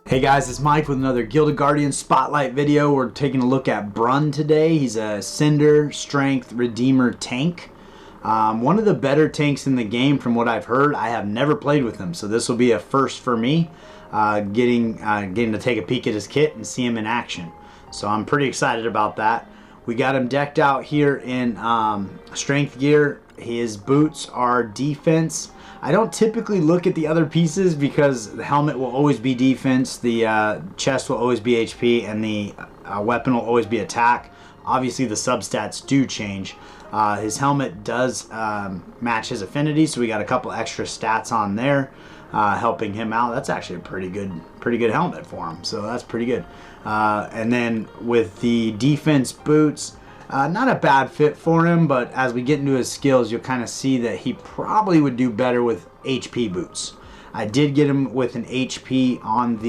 Hey guys, it's Mike with another Gilded Guardians Spotlight video. We're taking a look at Brund today. He's a Cinder Strength Redeemer tank. One of the better tanks in the game from what I've heard. I have never played with him, so this will be a first for me, getting to take a peek at his kit and see him in action. So I'm pretty excited about that. We got him decked out here in strength gear. His boots are defense. I don't typically look at the other pieces because the helmet will always be defense, the chest will always be HP, and the weapon will always be attack. Obviously the substats do change. His helmet does match his affinity, so we got a couple extra stats on there helping him out. That's actually a pretty good helmet for him, so that's pretty good. And then with the defense boots, not a bad fit for him, but as we get into his skills, you'll kind of see that he probably would do better with HP boots. I did get him with an HP on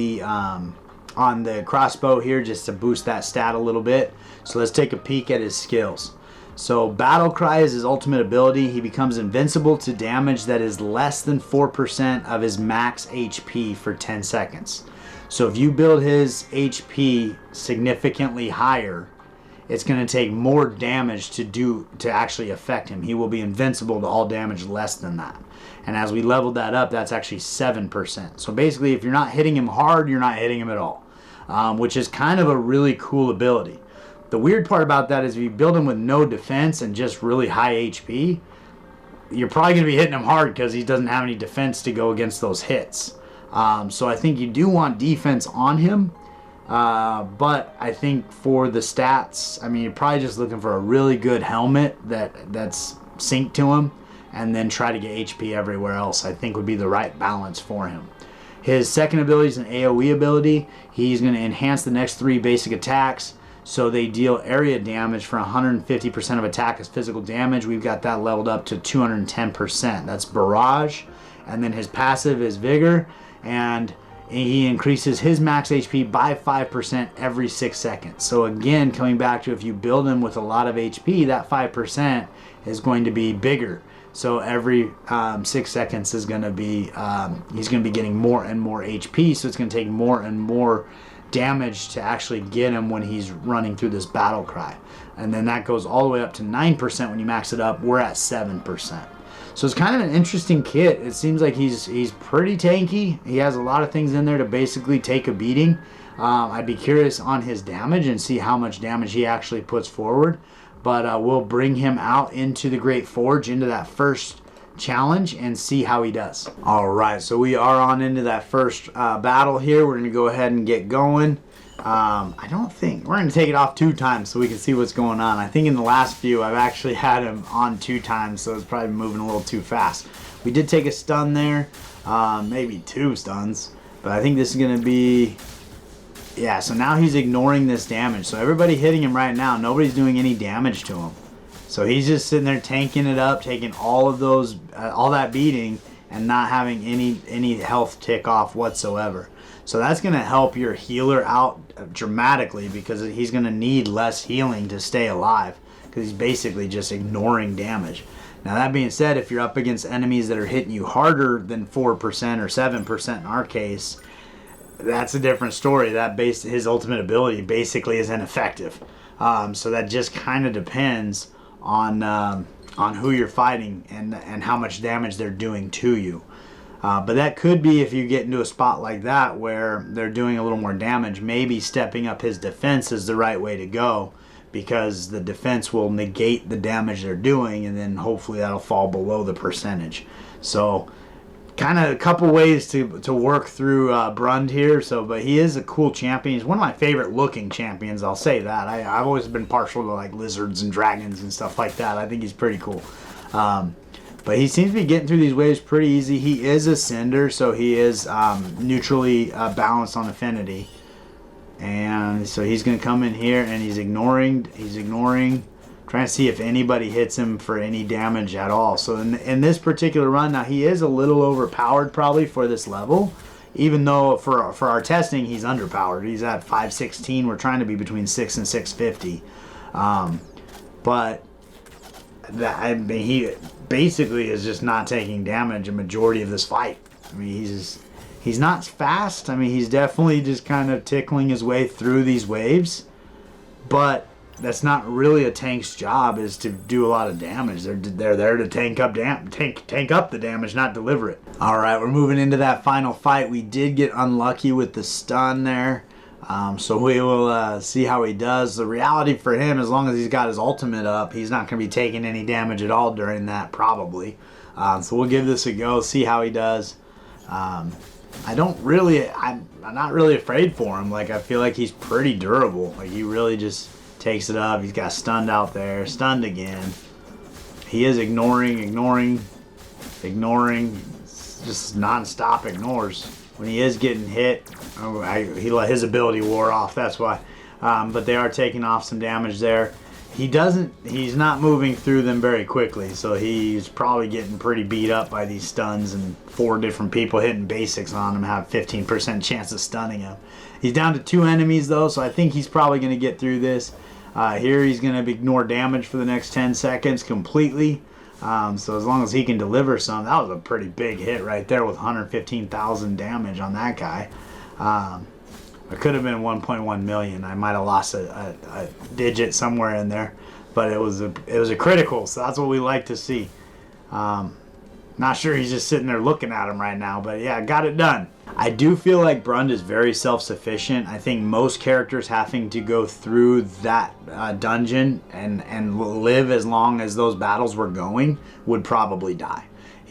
the crossbow here just to boost that stat a little bit. So let's take a peek at his skills. So Battle Cry is his ultimate ability. He becomes invincible to damage that is less than 4% of his max HP for 10 seconds. So if you build his HP significantly higher, it's going to take more damage to actually affect him. He will be invincible to all damage less than that. And as we leveled that up, that's actually 7%. So basically, if you're not hitting him hard, you're not hitting him at all, which is kind of a really cool ability. The weird part about that is if you build him with no defense and just really high HP, you're probably going to be hitting him hard because he doesn't have any defense to go against those hits. So I think you do want defense on him. But I think for the stats, I mean, you're probably just looking for a really good helmet that's synced to him, and then try to get HP everywhere else. I think would be the right balance for him. His second ability is an AoE ability. He's going to enhance the next 3 basic attacks, so they deal area damage for 150% of attack as physical damage. We've got that leveled up to 210%. That's Barrage, and then his passive is Vigor, and he increases his max HP by 5% every 6 seconds. So again, coming back to if you build him with a lot of HP, that 5% is going to be bigger. So every 6 seconds is going to be, he's going to be getting more and more HP. So it's going to take more and more damage to actually get him when he's running through this Battle Cry. And then that goes all the way up to 9% when you max it up. We're at 7%. So it's kind of an interesting kit. It seems like he's pretty tanky. He has a lot of things in there to basically take a beating. I'd be curious on his damage and see how much damage he actually puts forward. But we'll bring him out into the Great Forge, into that first challenge, and see how he does. All right, so we are on into that first battle here. We're going to go ahead and get going. I don't think we're going to take it off 2 times so we can see what's going on. I think in the last few I've actually had him on 2 times, so it's probably moving a little too fast. We did take a stun there, maybe 2 stuns, but I think this is going to be, yeah, so now he's ignoring this damage. So everybody hitting him right now, nobody's doing any damage to him. So he's just sitting there tanking it up, taking all of those, all that beating, and not having any health tick off whatsoever. So that's going to help your healer out dramatically because he's going to need less healing to stay alive because he's basically just ignoring damage. Now that being said, if you're up against enemies that are hitting you harder than 4% or 7% in our case, that's a different story. His ultimate ability basically is ineffective. So that just kind of depends on who you're fighting and how much damage they're doing to you. But that could be if you get into a spot like that where they're doing a little more damage, maybe stepping up his defense is the right way to go because the defense will negate the damage they're doing, and then hopefully that'll fall below the percentage. So kind of a couple ways to work through Brund here. But he is a cool champion. He's one of my favorite looking champions, I'll say that. I've always been partial to like lizards and dragons and stuff like that. I think he's pretty cool. But he seems to be getting through these waves pretty easy. He is a Cinder, so he is neutrally balanced on affinity. And so he's going to come in here and he's ignoring, trying to see if anybody hits him for any damage at all. So in this particular run, now he is a little overpowered probably for this level, even though for our testing he's underpowered. He's at 516. We're trying to be between 6 and 650. But he basically is just not taking damage a majority of this fight. I mean, he's He's not fast. I mean, he's definitely just kind of tickling his way through these waves. But that's not really a tank's job, is to do a lot of damage. They're there to tank up the damage, not deliver it. All right, we're moving into that final fight. We did get unlucky with the stun there. So we will see how he does. The reality for him, as long as he's got his ultimate up, he's not going to be taking any damage at all during that, probably. So we'll give this a go, see how he does. I'm not really afraid for him. Like, I feel like he's pretty durable. Like, he really just takes it up. He's got stunned out there, stunned again. He is ignoring, just non-stop ignores. When he is getting hit, his ability wore off, that's why. But they are taking off some damage there. He's not moving through them very quickly, so he's probably getting pretty beat up by these stuns, and 4 different people hitting basics on him have 15% chance of stunning him. He's down to 2 enemies though, so I think he's probably going to get through this. Here he's going to ignore damage for the next 10 seconds completely. So as long as he can deliver some, that was a pretty big hit right there with 115,000 damage on that guy. It could have been 1.1 million. I might have lost a digit somewhere in there, but it was a critical, so that's what we like to see. Not sure he's just sitting there looking at him right now, but yeah, got it done. I do feel like Brund is very self-sufficient. I think most characters having to go through that dungeon and live as long as those battles were going would probably die.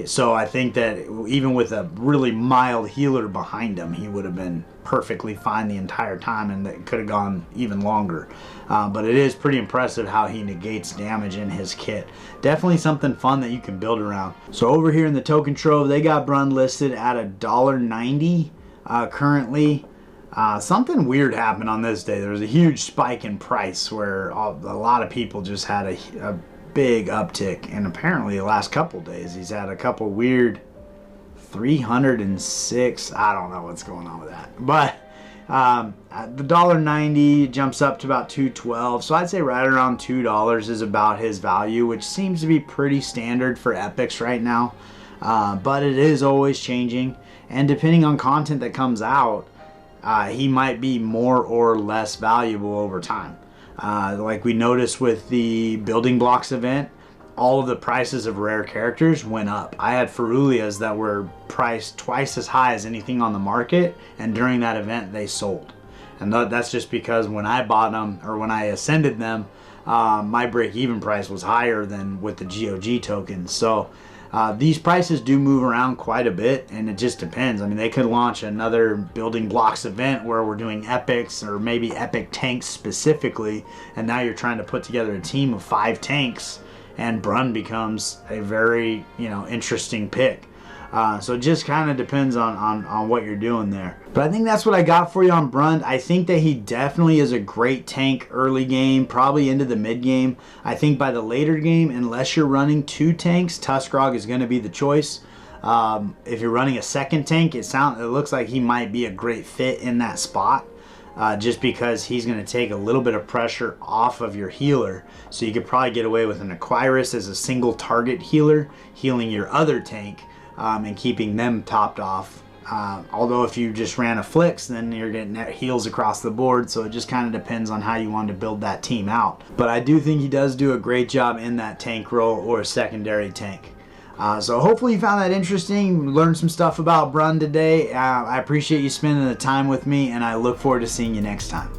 So I think that even with a really mild healer behind him, he would have been perfectly fine the entire time, and it could have gone even longer. But it is pretty impressive how he negates damage in his kit. Definitely something fun that you can build around. So over here in the Token Trove, they got Brund listed at $1.90 currently. Something weird happened on this day. There was a huge spike in price where a lot of people just had a big uptick, and apparently the last couple days he's had a couple weird 306. I don't know what's going on with that, but the $1.90 jumps up to about $2.12, so I'd say right around $2 is about his value, which seems to be pretty standard for epics right now. But it is always changing, and depending on content that comes out, he might be more or less valuable over time. Like we noticed with the building blocks event, all of the prices of rare characters went up. I had Ferulias that were priced twice as high as anything on the market, and during that event they sold. And that's just because when I bought them, or when I ascended them, my break-even price was higher than with the GOG tokens. So these prices do move around quite a bit, and it just depends. I mean, they could launch another building blocks event where we're doing epics, or maybe epic tanks specifically, and now you're trying to put together a team of 5 tanks, and Brund becomes a very, interesting pick. So it just kind of depends on what you're doing there. But I think that's what I got for you on Brund. I think that he definitely is a great tank early game, probably into the mid game. I think by the later game, unless you're running 2 tanks, Tuskrog is going to be the choice. If you're running a second tank, it looks like he might be a great fit in that spot. Just because he's going to take a little bit of pressure off of your healer. So you could probably get away with an Aquirus as a single target healer, healing your other tank, and keeping them topped off. Although if you just ran a Flix, then you're getting heals across the board, so it just kind of depends on how you want to build that team out. But I do think he does do a great job in that tank role or a secondary tank. So hopefully you found that interesting, learned some stuff about Brund today. I appreciate you spending the time with me, and I look forward to seeing you next time.